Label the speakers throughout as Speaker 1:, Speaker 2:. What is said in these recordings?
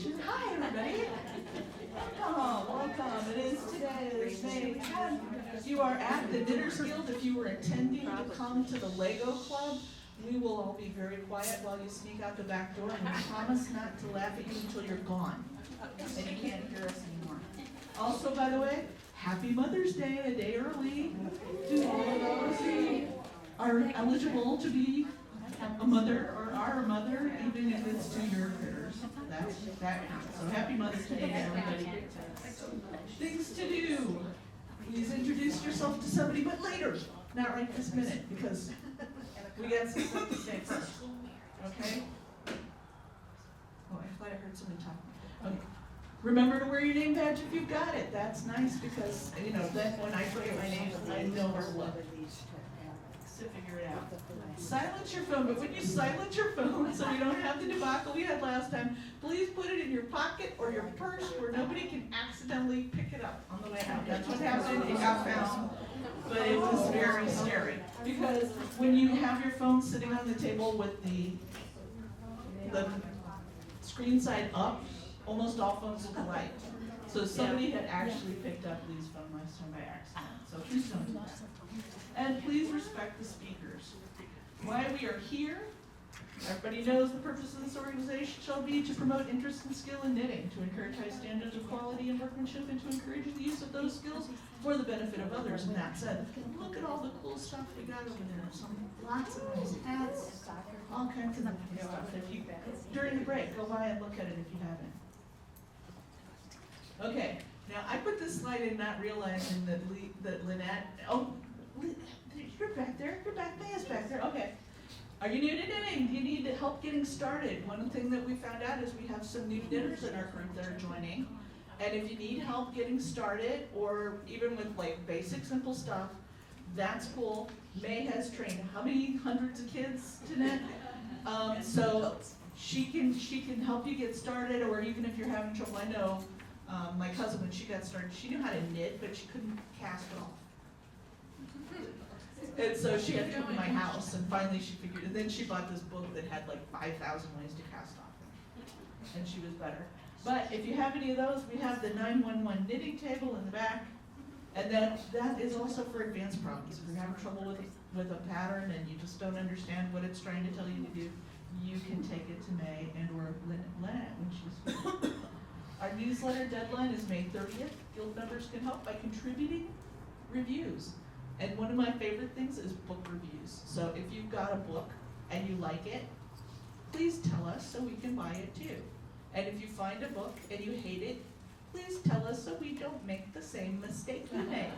Speaker 1: presentation. Hi, everybody. Welcome. It is today, May 10th. You are at the Knitters Guild. If you were intending to come to the Lego Club, we will all be very quiet while you sneak out the back door, and we promise not to laugh at you until you're gone, and you can't hear us anymore. Also, by the way, happy Mother's Day, a day early, to all of those who are eligible to be a mother or are a mother, even if it's to your critters. That counts. So happy Mother's Day to everybody. Things to do. Please introduce yourself to somebody, but later, not right this minute, because we got some stuff to say first. Okay? Oh, I thought I heard someone talking. Okay. Remember to wear your name badge if you've got it. That's nice because, you know, then when I forget my name, I know where to look to figure it out. Silence your phone, but when you silence your phone so we don't have the debacle we had last time, please put it in your pocket or your purse where nobody can accidentally pick it up on the way out. That's what happened. It got found, but it was very scary because when you have your phone sitting on the table with the screen side up, almost all phones look alike. So somebody had actually picked up Lee's phone last time by accident. So please don't do that. And please respect the speakers. Why we are here, everybody knows the purpose of this organization shall be to promote interest and skill in knitting, to encourage high standards of quality and workmanship, and to encourage the use of those skills for the benefit of others. And that said, look at all the cool stuff we got over there. Lots of nice hats, all kinds of stuff. If you, during the break, go by and look at it if you haven't. Okay, now I put this slide in not realizing that Lynette, you're back there, Maya's back there, okay. Are you new to knitting? Do you need help getting started? One thing that we found out is we have some new knitters in our group that are joining. And if you need help getting started, or even with like basic simple stuff, that's cool. May has trained how many hundreds of kids to knit? So she can help you get started, or even if you're having trouble. I know my cousin, when she got started, she knew how to knit, but she couldn't cast it off. And so she had to come to my house, and finally she figured, and then she bought this book that had like 5,000 ways to cast off, and she was better. But if you have any of those, we have the 911 knitting table in the back, and that is also for advanced problems. If you're having trouble with a pattern and you just don't understand what it's trying to tell you to do, you can take it to May and or Lynette when she's here. Our newsletter deadline is May 30th. Guild members can help by contributing reviews. And one of my favorite things is book reviews. So if you've got a book and you like it, please tell us so we can buy it too. And if you find a book and you hate it, please tell us so we don't make the same mistake you made,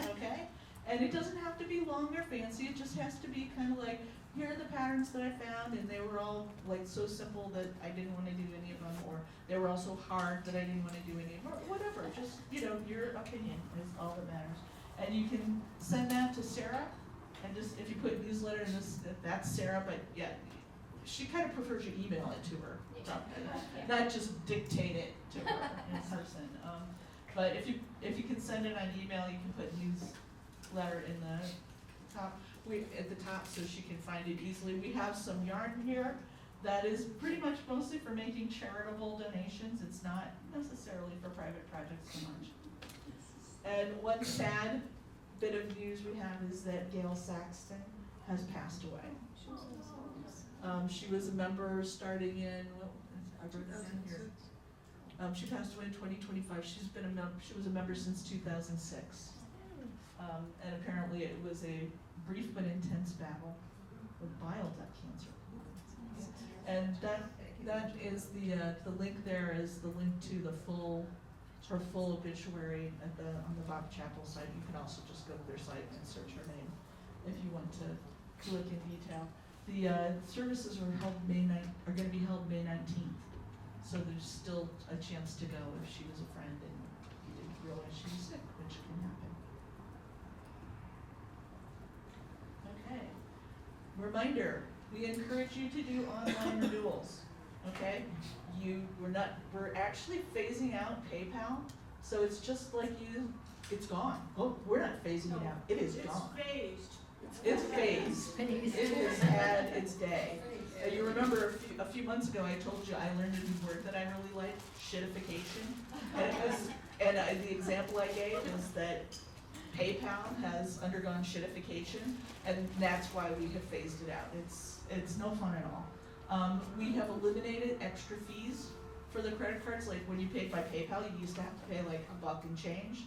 Speaker 1: okay? And it doesn't have to be long or fancy, it just has to be kind of like, here are the patterns that I found, and they were all like so simple that I didn't want to do any of them, or they were all so hard that I didn't want to do any of them, or whatever. Just, you know, your opinion is all that matters. And you can send that to Sarah, and just, if you put newsletter in this, that's Sarah, but yeah, she kind of prefers you email it to her, not just dictate it to her in person. But if you can send it on email, you can put newsletter in the top, at the top so she can find it easily. We have some yarn here that is pretty much mostly for making charitable donations. It's not necessarily for private projects so much. And one sad bit of news we have is that Gail Saxton has passed away. She was a member starting in, I wrote that in here. She passed away in 2025. She was a member since 2006. And apparently it was a brief but intense battle with bile duct cancer. And that is the link there is the link to her full obituary on the Bob Chapel site. You can also just go to their site and search her name if you want to look in detail. The services are going to be held May 19th, so there's still a chance to go if she was a friend and you didn't realize she was sick, which can happen. Okay. Reminder: we encourage you to do online renewals. Okay, we're actually phasing out PayPal, so it's just like it's gone. Oh, we're not phasing it out, it is gone.
Speaker 2: It's phased.
Speaker 1: It's phased. It has had its day. You remember a few months ago, I told you I learned a new word that I really like, shitification. And the example I gave is that PayPal has undergone shitification, and that's why we have phased it out. It's no fun at all. We have eliminated extra fees for the credit cards. Like when you paid by PayPal, you used to have to pay like $1 and change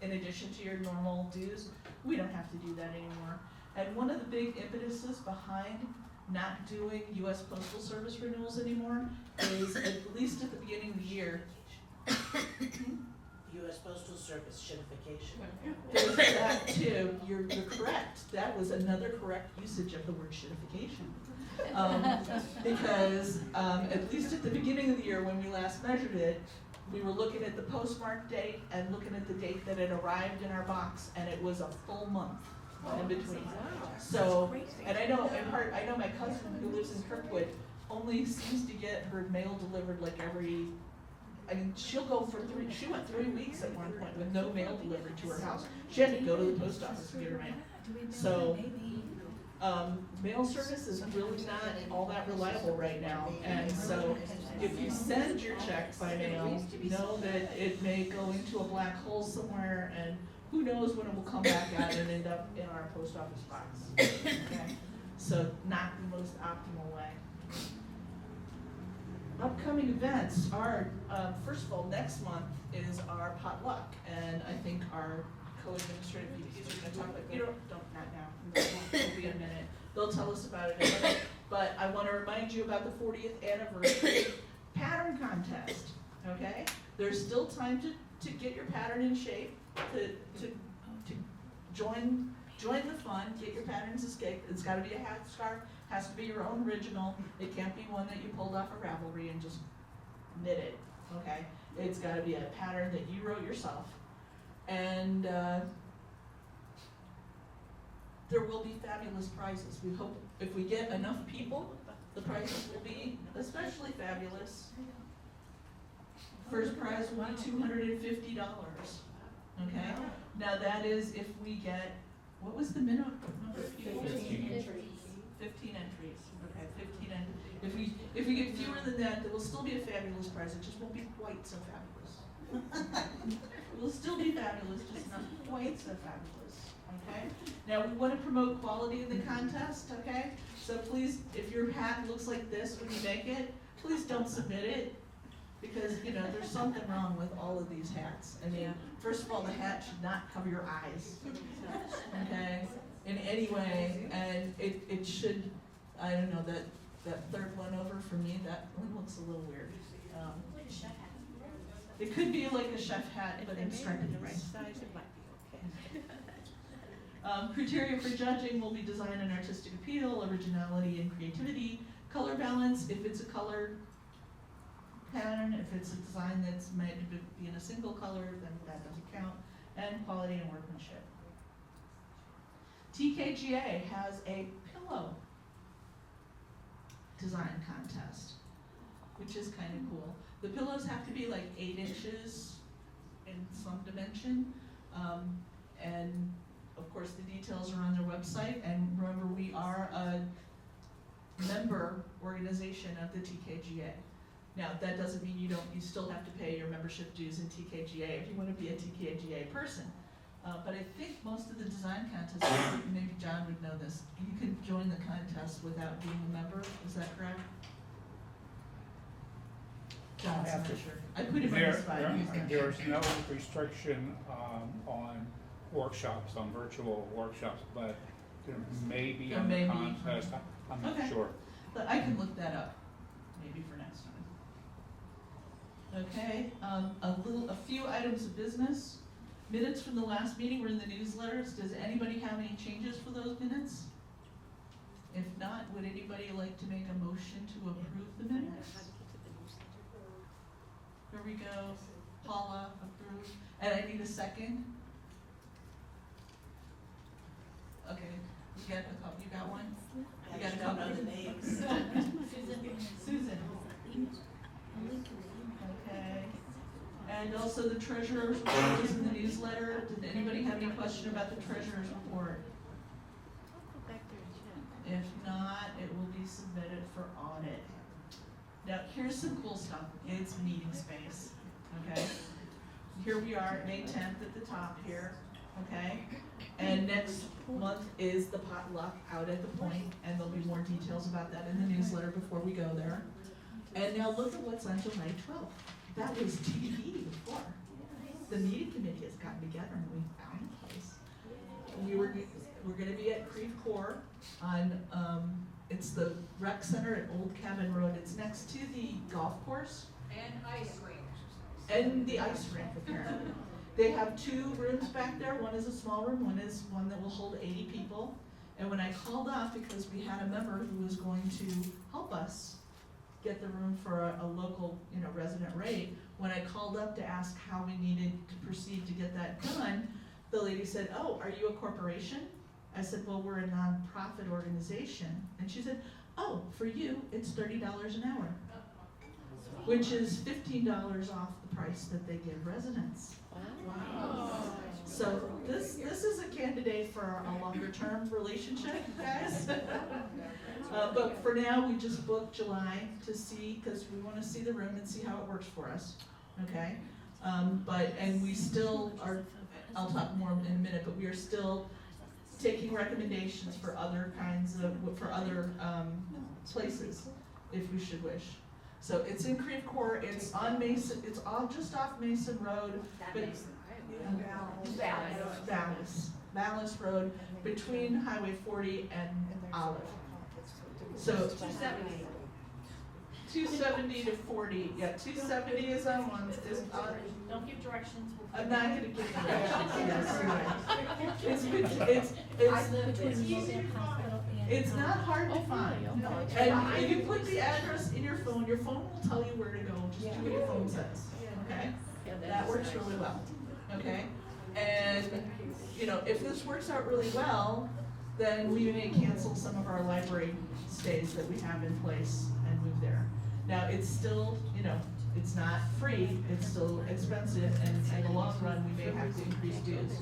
Speaker 1: in addition to your normal dues. We don't have to do that anymore. And one of the big impetuses behind not doing US Postal Service renewals anymore is, at least at the beginning of the year,
Speaker 2: US Postal Service shitification.
Speaker 1: there's that too. You're correct. That was another correct usage of the word shitification. Because at least at the beginning of the year when we last measured it, we were looking at the postmark date and looking at the date that it arrived in our box, and it was a full month in between. So, and I know my cousin who lives in Kirkwood only seems to get her mail delivered like every, I mean, she went 3 weeks at one point with no mail delivered to her house. She had to go to the post office to get her mail. So, mail service is really not all that reliable right now. And so, if you send your check by mail, know that it may go into a black hole somewhere, and who knows when it will come back out and end up in our post office box. Okay? So, not the most optimal way. Upcoming events are, first of all, next month is our potluck, and I think our co-administrative VPs are gonna talk about, not now, it'll be in a minute. They'll tell us about it in a minute, but I wanna remind you about the 40th anniversary pattern contest, okay? There's still time to get your pattern in shape, to join the fun, get your patterns escaped. It's gotta be a hat, scarf, has to be your own original. It can't be one that you pulled off a Ravelry and just knit it, okay? It's gotta be a pattern that you wrote yourself. And there will be fabulous prizes. We hope if we get enough people, the prizes will be especially fabulous. First prize will be $250, okay? Now that is if we get, what was the minimum number of people?
Speaker 3: 15 entries.
Speaker 1: 15 entries, okay, 15 entries. If we get fewer than that, there will still be a fabulous prize, it just won't be quite so fabulous. It will still be fabulous, just not quite so fabulous, okay? Now, we want to promote quality in the contest, okay? So please, if your hat looks like this when you make it, please don't submit it, because, there's something wrong with all of these hats. I mean, first of all, the hat should not cover your eyes, okay, in any way, and it should, I don't know, that third one over for me, that one looks a little weird. It could be like a chef hat, but in striped the right size, it might be okay. Criteria for judging will be design and artistic appeal, originality and creativity, color balance, if it's a color pattern, if it's a design that's made to be in a single color, then that doesn't count, and quality and workmanship. TKGA has a pillow design contest, which is kind of cool. The pillows have to be like 8 inches in some dimension, and of course the details are on their website, and remember we are a member organization of the TKGA. Now, that doesn't mean you still have to pay your membership dues in TKGA if you want to be a TKGA person. But I think most of the design contests, maybe John would know this, you can join the contest without being a member, is that correct? John's not sure. I put him on the spot.
Speaker 3: There's no restriction on workshops, on virtual workshops, but there may be on the contest. I'm not sure.
Speaker 1: But I can look that up, maybe for next time. Okay, a few items of business. Minutes from the last meeting were in the newsletters. Does anybody have any changes for those minutes? If not, would anybody like to make a motion to approve the minutes? Here we go. Paula, approved. And I need a second. Okay, you got a couple. You got one? You got a couple of the names. Susan. Okay. And also the treasurer's report is in the newsletter. Did anybody have any question about the treasurer's report? If not, it will be submitted for audit. Now, here's some cool stuff. It's meeting space, okay? Here we are, May 10th at the top here, okay? And next month is the potluck out at the Point, and there'll be more details about that in the newsletter before we go there. And now look at what's on July 12th. That was TBD before. The meeting committee has gotten together and we found a place. We're gonna be at Creve Coeur on, it's the rec center at Old Cabin Road. It's next to the golf course.
Speaker 4: And ice rink.
Speaker 1: And the ice rink, apparently. They have 2 rooms back there. One is a small room, one is one that will hold 80 people. And when I called up, because we had a member who was going to help us get the room for a local, resident rate, when I called up to ask how we needed to proceed to get that done, the lady said, "Oh, are you a corporation?" I said, "Well, we're a nonprofit organization." And she said, "Oh, for you, it's $30 an hour." Which is $15 off the price that they give residents.
Speaker 4: Wow.
Speaker 1: So this is a candidate for a longer term relationship, guys. But for now, we just booked July to see, because we want to see the room and see how it works for us, okay? And we still are, I'll talk more in a minute, but we are still taking recommendations for other kinds of, places, if we should wish. So it's in Creve Coeur, it's on Mason, it's all just off Mason Road, but Vallis Road, between Highway 40 and Olive. So 270 to 40, yeah, 270 is on one, is on.
Speaker 4: Don't give directions.
Speaker 1: I'm not gonna give directions, yes, you're right. It's not hard to find. And if you put the address in your phone will tell you where to go, just do what your phone says, okay? That works really well, okay? And, if this works out really well, then we may cancel some of our library stays that we have in place and move there. Now, it's still, it's not free, it's still expensive, and in the long run, we may have to increase dues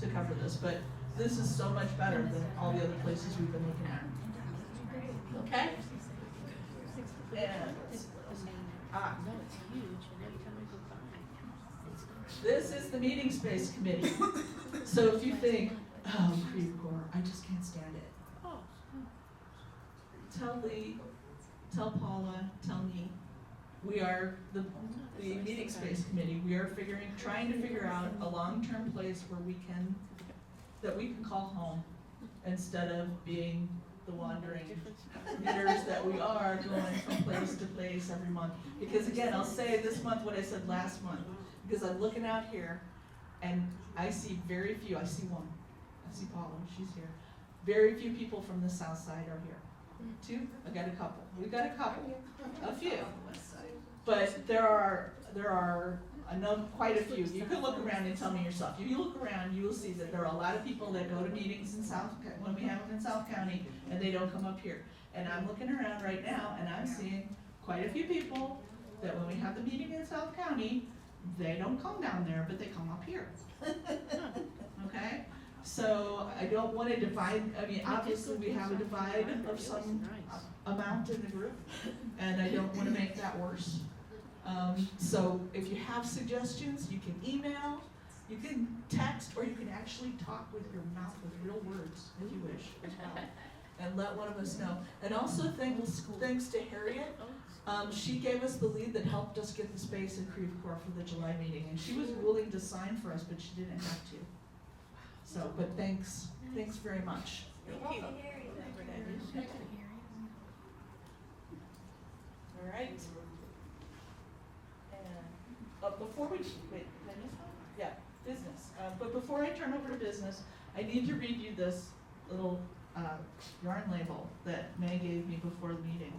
Speaker 1: to cover this, but this is so much better than all the other places we've been looking at. Okay? And, this is the meeting space committee. So if you think, "Oh, Creve Coeur, I just can't stand it." Tell Lee, tell Paula, tell me. We are the meeting space committee. We are trying to figure out a long-term place where we can call home, instead of being the wandering knitters that we are, going from place to place every month. Because again, I'll say this month what I said last month, because I'm looking out here and I see very few, I see one. I see Paula, she's here. Very few people from the south side are here. 2? I got a couple. We've got a couple, a few. But there are quite a few. You can look around and tell me yourself. If you look around, you will see that there are a lot of people that go to meetings when we have them in South County, and they don't come up here. And I'm looking around right now, and I'm seeing quite a few people that when we have the meeting in South County, they don't come down there, but they come up here. Okay? So I don't want to divide, obviously we have a divide of some amount in the group, and I don't want to make that worse. So if you have suggestions, you can email, you can text, or you can actually talk with your mouth with real words, if you wish, as well. And let one of us know. And also thanks to Harriet, she gave us the lead that helped us get the space in Creve Coeur for the July meeting, and she was willing to sign for us, but she didn't have to. So, but thanks very much.
Speaker 2: Thank you.
Speaker 1: All right. And before we, wait, yeah, business. But before I turn over to business, I need to read you this little yarn label that May gave me before the meeting.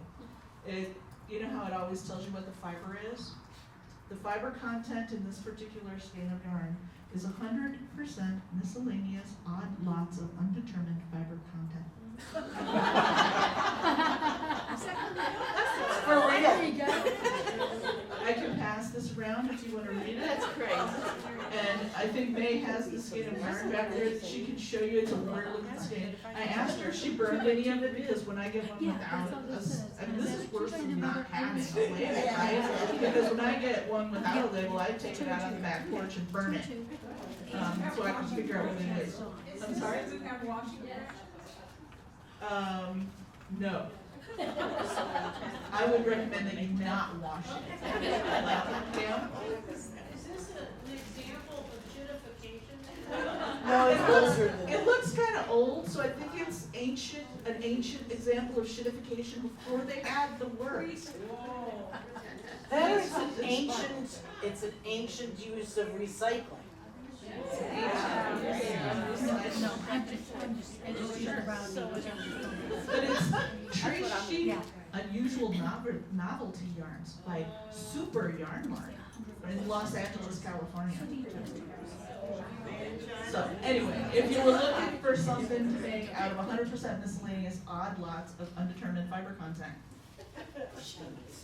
Speaker 1: You know how it always tells you what the fiber is? The fiber content in this particular skein of yarn is 100% miscellaneous odd lots of undetermined fiber content. For real. I can pass this around if you want to read it.
Speaker 5: That's great.
Speaker 1: And I think May has the skein of yarn back there that she can show you. It's a weird looking skein. I asked her if she burned any of it because when I get one without, I mean, this is worse than not having a label, right? Because when I get one without a label, I take it out on the back porch and burn it. So I can figure out what it is. I'm sorry?
Speaker 4: Does it have washing
Speaker 1: No. I would recommend that you not wash it. Pam?
Speaker 5: Is this an example of shittification?
Speaker 2: No, it's older than
Speaker 1: It looks kind of old, so I think it's an ancient example of shittification before they had the word.
Speaker 2: That is an ancient, it's an ancient use of recycling.
Speaker 1: But it's tree sheet, unusual novelty yarns by Super Yarn Mart in Los Angeles, California. So anyway, if you were looking for something to make out of 100% miscellaneous odd lots of undetermined fiber content,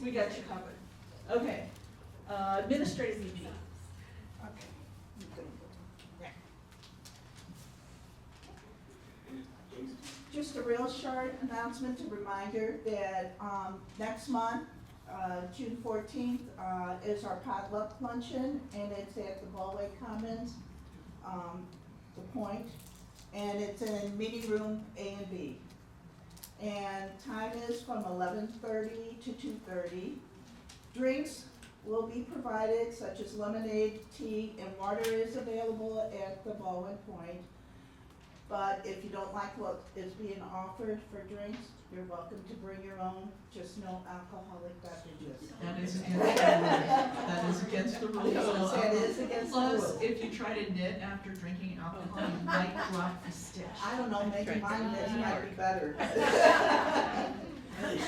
Speaker 1: we got you covered. Okay, administrative VP.
Speaker 6: Just a real short announcement, a reminder that next month, June 14th, is our potluck luncheon, and it's at the Ballway Commons, the Point, and it's in meeting room A and B. And time is from 11:30 to 2:30. Drinks will be provided, such as lemonade, tea, and water is available at the Baldwin Point. But if you don't like what is being offered for drinks, you're welcome to bring your own, just no alcoholic beverages.
Speaker 1: That is against the rules. That is against the rules.
Speaker 6: That is against the
Speaker 1: Plus,
Speaker 6: rules.
Speaker 1: if you try to knit after drinking alcohol, you might drop the stitch.
Speaker 6: I don't know, maybe mine this might be better.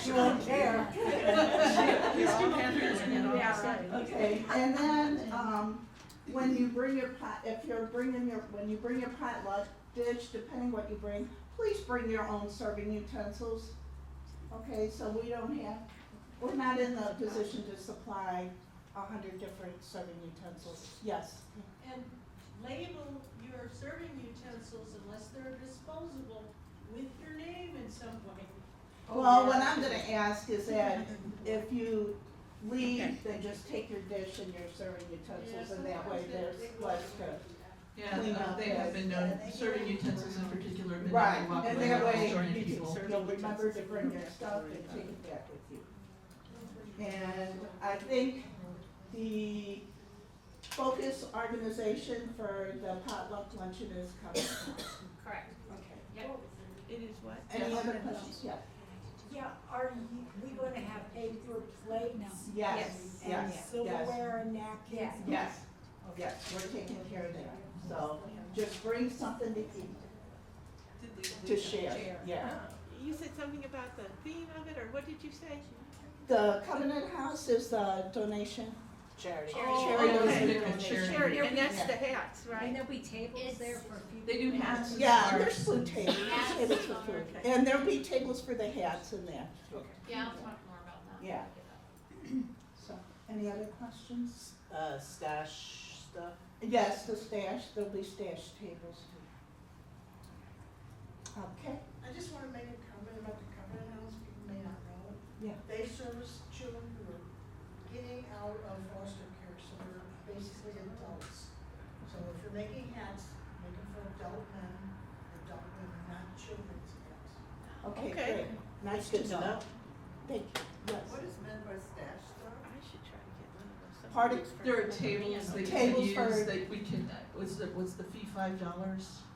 Speaker 2: She won't care.
Speaker 1: Please do hand her
Speaker 6: Okay, and then, when you bring your pot, when you bring your potluck dish, depending what you bring, please bring your own serving utensils. Okay, so we're not in the position to supply 100 different serving utensils. Yes?
Speaker 5: And label your serving utensils unless they're disposable with your name in some way.
Speaker 6: Well, what I'm gonna ask is that if you leave, then just take your dish and your serving utensils, and that way there's less to.
Speaker 1: Yeah, they have been known, serving utensils in particular, have been
Speaker 6: Right,
Speaker 1: known to walk
Speaker 6: and
Speaker 1: away
Speaker 6: that
Speaker 1: from
Speaker 6: way
Speaker 1: joining people.
Speaker 6: you'll remember to bring your stuff and take it back with you. And I think the focus organization for the potluck luncheon is coming.
Speaker 4: Correct.
Speaker 6: Okay.
Speaker 4: Yep.
Speaker 7: It is what?
Speaker 6: Any other questions? Yeah.
Speaker 8: Yeah, are we gonna have paper plates?
Speaker 6: Yes,
Speaker 8: And
Speaker 6: yes,
Speaker 8: silverware and napkins?
Speaker 6: yes, yes, we're taking care of that. So just bring something to eat, to share, yeah.
Speaker 7: You said something about the theme of it, or what did you say?
Speaker 6: The Covenant House is a donation.
Speaker 2: Charity.
Speaker 1: Charity.
Speaker 7: And that's the hats,
Speaker 8: And
Speaker 7: right?
Speaker 8: there'll be tables there for people?
Speaker 1: They do hats and
Speaker 6: Yeah,
Speaker 1: scarves.
Speaker 6: there's food tables, there's tables for food. And there'll be tables for the hats in there,
Speaker 4: Yeah, I'll talk more about that.
Speaker 6: yeah. So, any other questions?
Speaker 2: Stash stuff.
Speaker 6: Yes, the stash, there'll be stash tables. Okay,
Speaker 9: I just want to make a comment about the Covenant House, people may not know.
Speaker 6: yeah.
Speaker 9: They service children who are getting out of foster care, so they're basically adults. So if you're making hats, make them for adult men, adult women, not children's hats.
Speaker 6: Okay,
Speaker 7: Okay.
Speaker 6: great. Nice to know. Thank you, yes.
Speaker 9: is meant by stash stuff?
Speaker 7: I should try to get one of those.
Speaker 6: Pardon?
Speaker 1: There are tables that you can
Speaker 6: Tables
Speaker 1: use,
Speaker 6: for-
Speaker 1: that we can, was the fee $5?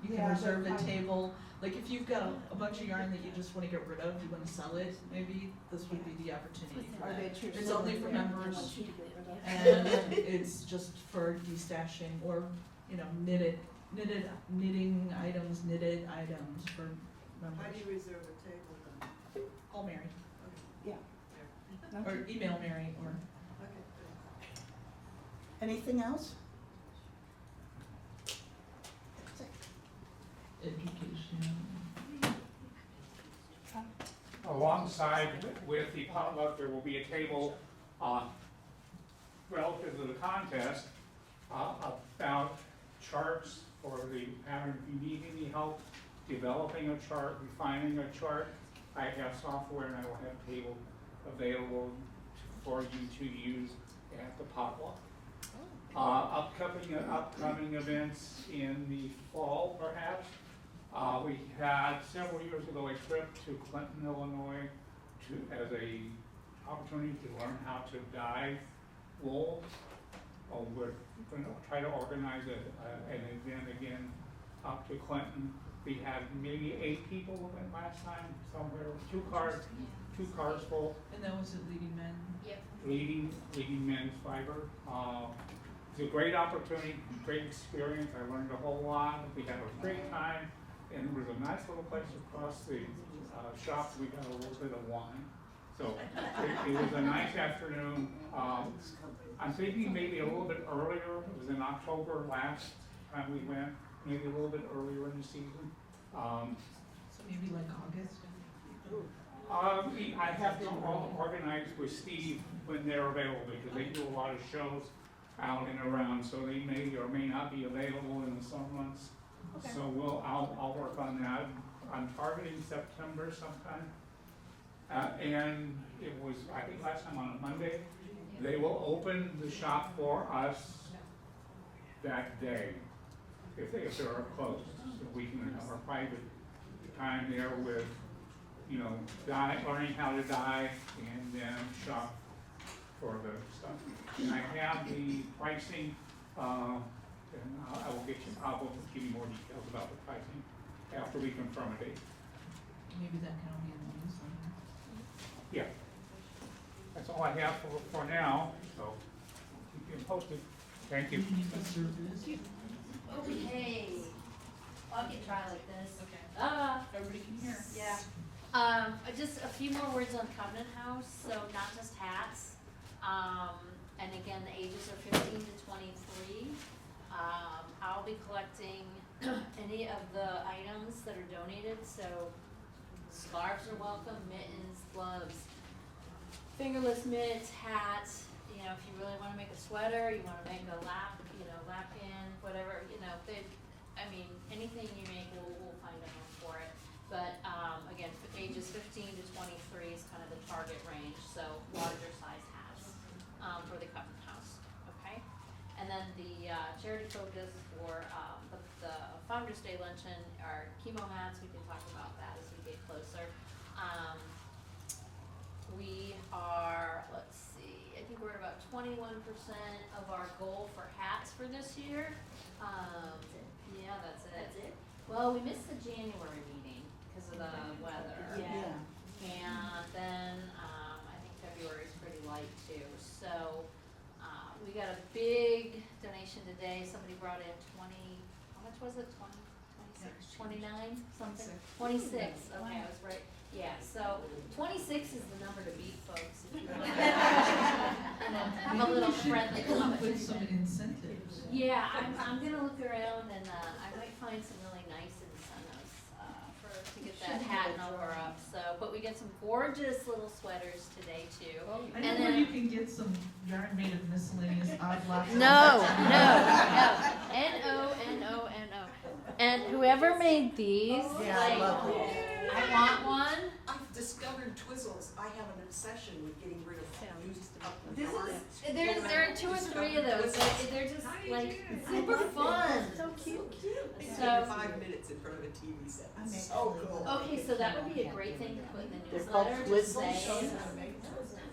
Speaker 1: You can
Speaker 6: Yeah,
Speaker 1: reserve a
Speaker 6: but I-
Speaker 1: table, like if you've got a bunch of yarn that you just wanna get rid of, you wanna sell it, maybe this would be the opportunity for
Speaker 6: Are
Speaker 1: that.
Speaker 6: they true?
Speaker 1: It's only for
Speaker 6: Yeah, I
Speaker 1: members.
Speaker 6: want you to get rid of.
Speaker 1: And it's just for destashing or, knitting items, knitted items for members.
Speaker 9: reserve a table then?
Speaker 1: Call Mary,
Speaker 6: Okay.
Speaker 1: or email Mary, or.
Speaker 9: Okay.
Speaker 6: Anything else?
Speaker 1: Education.
Speaker 3: Alongside with the potluck, there will be a table relative to the contest about charts for the pattern. If you need any help developing a chart, refining a chart, I have software and I will have table available for you to use at the potluck. Upcoming events in the fall, perhaps. We had several years ago a trip to Clinton, Illinois, as a opportunity to learn how to dye wool. We're going to try to organize an event again up to Clinton. We had maybe 8 people who went last time, somewhere, 2 cars full.
Speaker 1: And that was at Leading Men.
Speaker 4: Yep.
Speaker 3: Leading men's fiber. It's a great opportunity, great experience. I learned a whole lot. We had a great time, and it was a nice little place across the shop. We got a little bit of wine, so it was a nice afternoon. I'm thinking maybe a little bit earlier. It was in October last time we went. Maybe a little bit earlier in the season.
Speaker 1: So maybe like August?
Speaker 3: I have to organize with Steve when they're available because they do a lot of shows out and around, so they may or may not be available in the summer months.
Speaker 1: Okay.
Speaker 3: So I'll work on that. I'm targeting September sometime. And it was, I think last time on a Monday, they will open the shop for us that day if they're closed. So we can have our private time there with, you know, learning how to dye and then shop for the stuff. And I have the pricing, and I will give you more details about the pricing after we confirm a date.
Speaker 1: Maybe that can all be in the newsletter.
Speaker 3: Yeah. That's all I have for now, so keep you posted. Thank you.
Speaker 10: Okay, I can try like this.
Speaker 4: Okay. Everybody can hear.
Speaker 10: Yeah. Just a few more words on Covenant House, so not just hats. And again, the ages are 15 to 23. I'll be collecting any of the items that are donated, so scarves are welcome, mittens, gloves, fingerless mitts, hats. You know, if you really want to make a sweater, you want to make a lap pin, whatever, you know, anything you make, we'll find a home for it. But, again, ages 15 to 23 is kind of the target range, so larger size hats, for the Covenant House, okay? And then the, charity focus for, the Founder's Day luncheon are chemo hats. We can talk about that as we get closer. We are, let's see, I think we're at about 21% of our goal for hats for this year. Yeah, that's it.
Speaker 8: That's it?
Speaker 10: Well, we missed the January meeting because of the weather.
Speaker 8: Yeah.
Speaker 10: And then, I think February's pretty light too. So, we got a big donation today. Somebody brought in 20, how much was it? 26, 29, something? 26, okay, I was right. Yeah, so 26 is the number to beat, folks. If you want to have a little friendly
Speaker 1: Come up with
Speaker 10: competition.
Speaker 1: some incentives.
Speaker 10: Yeah, I'm gonna look around and, I might find some really nice incentives, to get that hat number up, so, but we get some gorgeous little sweaters today too.
Speaker 1: I know where you can get some yarn made of miscellaneous odd lots.
Speaker 10: No. N-O-N-O-N-O. And whoever made these,
Speaker 2: Yeah, I love these.
Speaker 10: I want one.
Speaker 11: I've discovered Twizzles. I have an obsession with getting rid of used up
Speaker 10: This
Speaker 11: yarn.
Speaker 10: there are 2 or 3 of those, they're just like super fun.
Speaker 8: So cute.
Speaker 11: They
Speaker 10: So-
Speaker 11: take 5 minutes in front of a TV set.
Speaker 6: I'm
Speaker 11: It's so
Speaker 6: actually-
Speaker 11: cool.
Speaker 10: Okay, so that would be a great thing to put in the
Speaker 2: They're called
Speaker 10: newsletter, to
Speaker 2: Twizzles?
Speaker 10: say,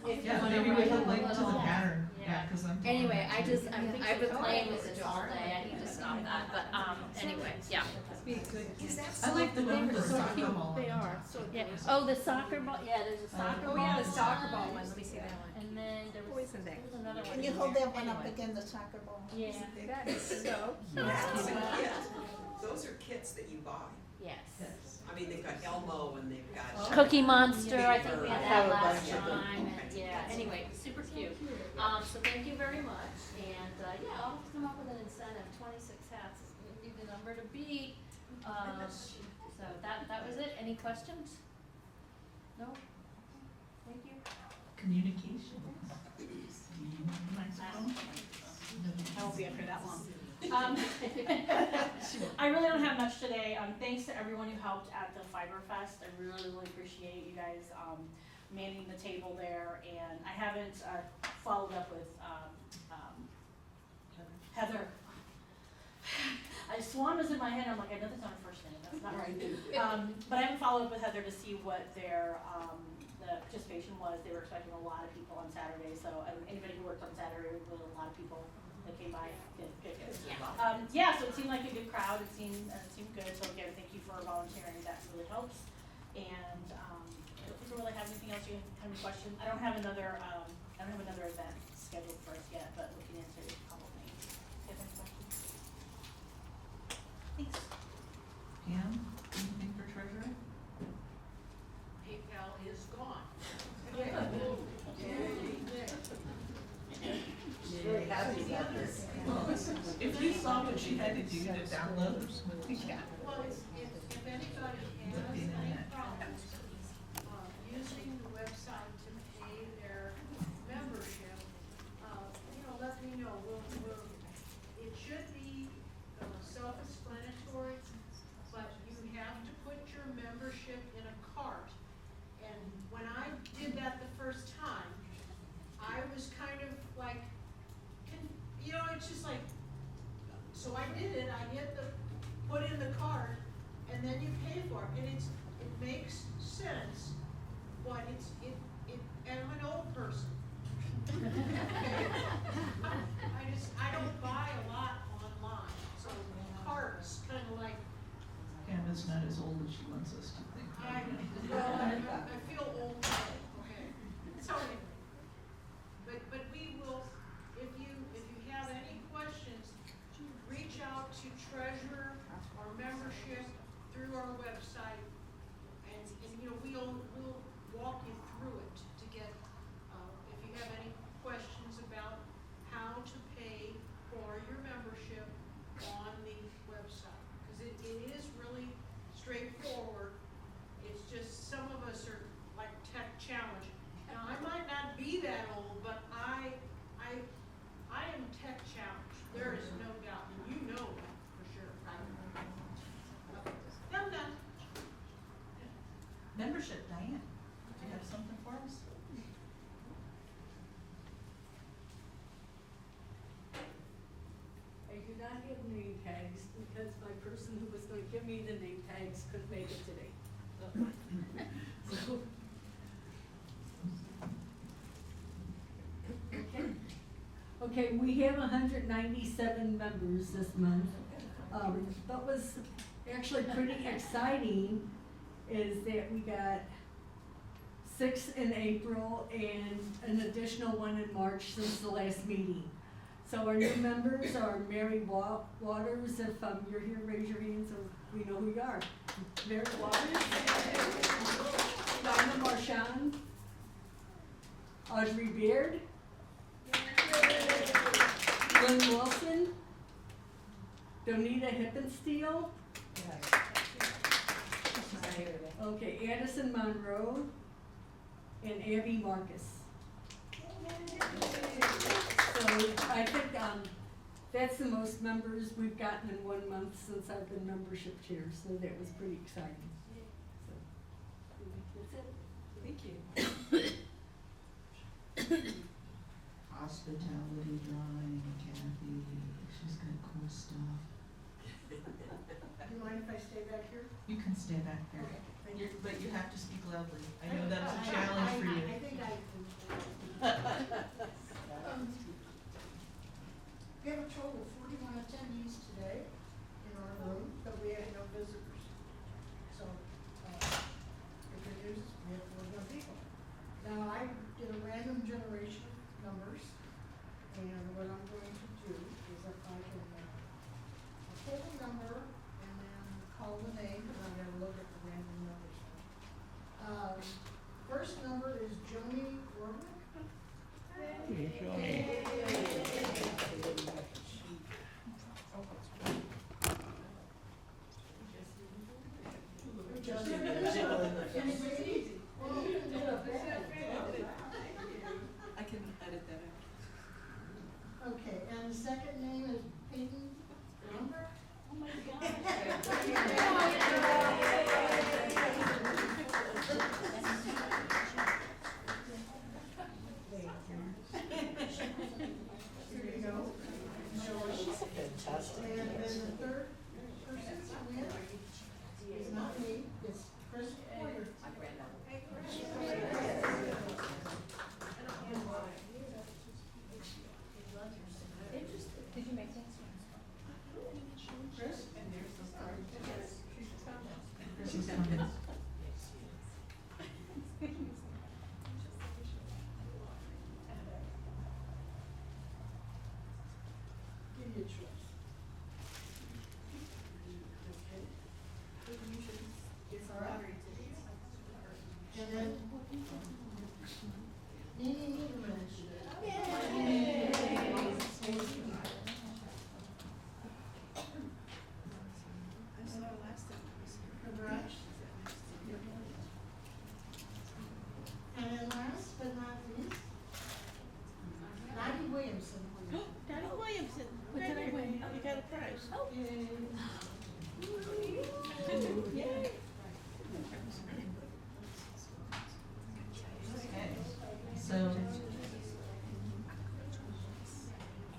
Speaker 10: if you
Speaker 1: Yeah,
Speaker 10: wanna
Speaker 1: maybe
Speaker 10: write
Speaker 1: with a
Speaker 10: a
Speaker 1: link to the
Speaker 10: little-
Speaker 1: pattern,
Speaker 10: Yeah.
Speaker 1: yeah, cause I'm.
Speaker 10: Anyway, I've been playing with this all day, I need to stop that, but, anyway, yeah.
Speaker 11: Is that
Speaker 1: I like the
Speaker 11: something-
Speaker 1: one with the
Speaker 7: so
Speaker 1: soccer
Speaker 7: cute.
Speaker 1: ball.
Speaker 7: They are, so
Speaker 10: Yeah,
Speaker 7: cute.
Speaker 10: oh, the soccer ball, yeah, there's a soccer ball.
Speaker 7: Oh, yeah, the soccer ball
Speaker 10: one.
Speaker 7: one, let me see that one.
Speaker 10: And then there was,
Speaker 7: Poison
Speaker 10: there was another one.
Speaker 6: Can you
Speaker 10: in
Speaker 6: hold
Speaker 10: there.
Speaker 6: that one up
Speaker 10: Anyway.
Speaker 6: again, the soccer ball?
Speaker 10: Yeah,
Speaker 7: That is so cute.
Speaker 11: That's a kit. Those are kits that you buy.
Speaker 10: yes.
Speaker 11: I mean, they've got Elmo and they've got.
Speaker 10: Cookie Monster, I think we had
Speaker 2: I have
Speaker 10: that
Speaker 2: a
Speaker 10: last
Speaker 2: bunch of them.
Speaker 10: time, and yeah, anyway, super cute. So thank you very much, and, yeah, I'll have to come up with an incentive, 26 hats is gonna be the number to beat. So that was it, any questions? No? Thank you.
Speaker 1: Communications. Do you want a microphone?
Speaker 4: I won't be up here that long. I really don't have much today. Thanks to everyone who helped at the Fiber Fest. I really, really appreciate you guys manning the table there. And I haven't followed up with Heather. Swan was in my head. I'm like, I know that's not her first name. That's not right. But I haven't followed up with Heather to see what their the participation was. They were expecting a lot of people on Saturday. So anybody who worked on Saturday, there was a lot of people that came by. Good. Yeah, so it seemed like a good crowd. It seemed good. So again, thank you for volunteering. That really helps. And I don't think we really have anything else. You have any questions? I don't have another event scheduled for us yet, but looking into a couple things. Do you have any questions? Thanks.
Speaker 1: Pam, anything for treasurer?
Speaker 5: PayPal is gone.
Speaker 2: She's very happy about this.
Speaker 1: If you saw what she had to do to download, yeah.
Speaker 5: Well, if anybody has any problems, using the website to pay their membership, let me know. It should be self-explanatory, but you have to put your membership in a cart. And when I did that the first time, I was kind of like, it's just like, so I did it, I hit put in the cart, and then you pay for it, and it makes sense, but and I'm an old person. I don't buy a lot online, so carts kind of like,
Speaker 1: Pam is not as old as she wants us to think.
Speaker 5: I feel old, okay, so anyway, but we will, if you have any questions, reach out to treasurer or membership through our website, and we'll walk you through it to get, if you have any questions about how to pay for your membership on the website, because it is really straightforward. It's just some of us are like tech challenged. Now, I might not be that old, but I am tech challenged. There is no doubt, and you know that for sure. I'm done.
Speaker 1: Membership, Diane, do you have something for us?
Speaker 8: I do not have name tags because my person who was going to give me the name tags couldn't make it today. So, okay, we have 197 members this month. What was actually pretty exciting is that we got 6 in April and an additional 1 in March since the last meeting. So our new members are Mary Waters. If you're here, raise your hands so we know who you are. Mary Waters, Donna Marchand, Audrey Beard, Lynn Wilson, Donita Hippensteel, okay, Addison Monroe, and Abby Marcus. So I think that's the most members we've gotten in 1 month since I've been membership chair, so that was pretty exciting. So, that's it.
Speaker 1: Thank you. Hospitality drawing, Kathy, she's got cool stuff.
Speaker 9: Do you mind if I stay back here?
Speaker 1: You can stay back there.
Speaker 9: Okay, thank you.
Speaker 1: But you have to speak loudly. I know that's a challenge for you.
Speaker 9: I think I we have a total of 41 attendees today in our room, but we had no visitors. So, the good news is we have 41 people. Now, I did a random generation of numbers, and what I'm going to do is if I can pull the number and then call the name, and I'm going to look at the random numbers. First number is Joni Warwick.
Speaker 11: I can edit that out.
Speaker 9: Okay, and the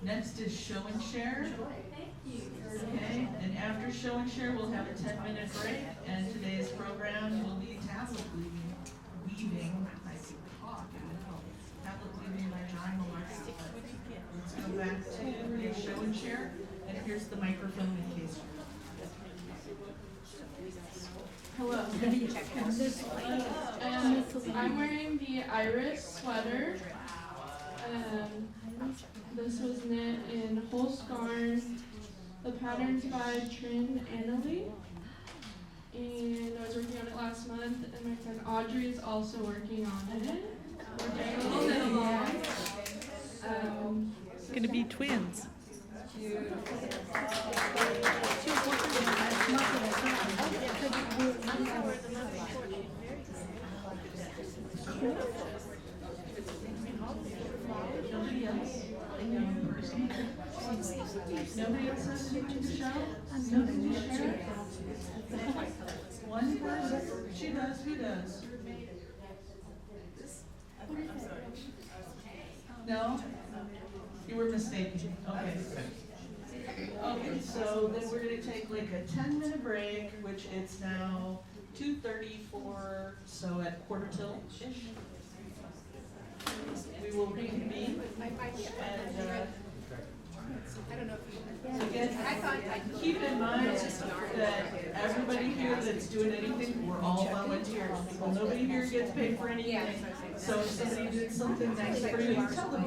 Speaker 1: Next is show and share. Okay, and after show and share, we'll have a 10-minute break, and today's program will be tablet weaving, I can talk, tablet weaving by John Malarkey. Let's go back to the show and share, and here's the microphone in case.
Speaker 12: Hello. I'm wearing the Iris sweater. This was knit in Holsgarn. The pattern's by Trin Annalie. And I was working on it last month, and my friend Audrey is also working on it. We're doing a little bit along.
Speaker 1: It's gonna be twins. Nobody else? Nobody else has anything to show? Nothing to share? One person? She does, who does? No? You were mistaken, okay. Okay, so then we're gonna take like a 10-minute break, which it's now 2:34, so at 1:45-ish. We will reconvene, and, again, keep in mind that everybody here that's doing anything, we're all volunteers. Nobody here gets paid for anything. So if somebody did something nice for you, tell them